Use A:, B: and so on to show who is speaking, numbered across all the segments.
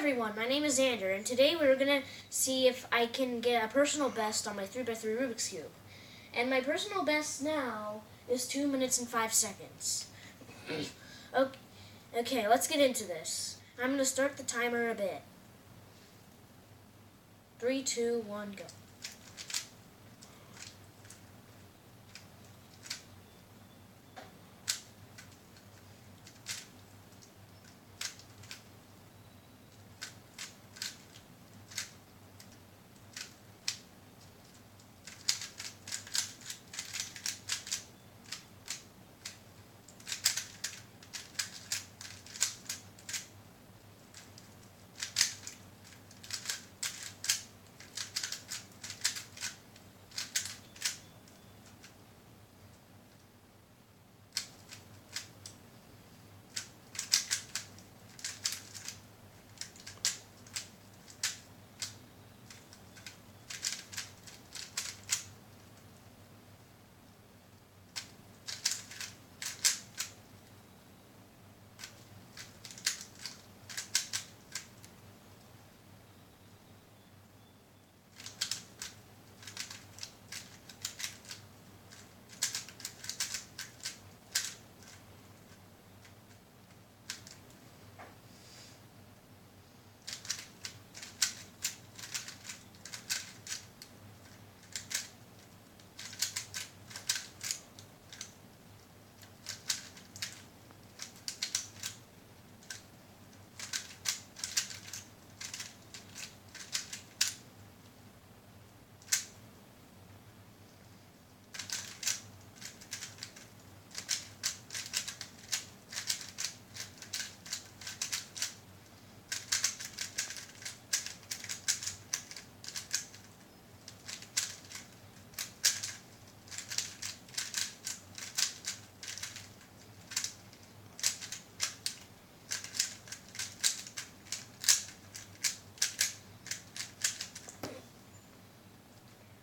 A: everyone, my name is Xander, and today we're going to see if I can get a personal best on my 3x3 Rubik's Cube. And my personal best now is 2 minutes and 5 seconds. Okay, let's get into this. I'm going to start the timer a bit. 3, 2, 1, go.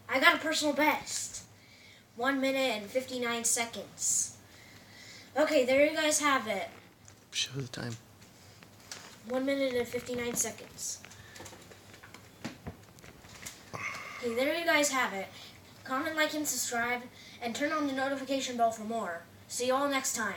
A: I got a personal best. 1 minute and 59 seconds. Okay, there you guys have it.
B: Show the time.
A: 1 minute and 59 seconds. Okay, there you guys have it. Comment, like, and subscribe, and turn on the notification bell for more. See you all next time.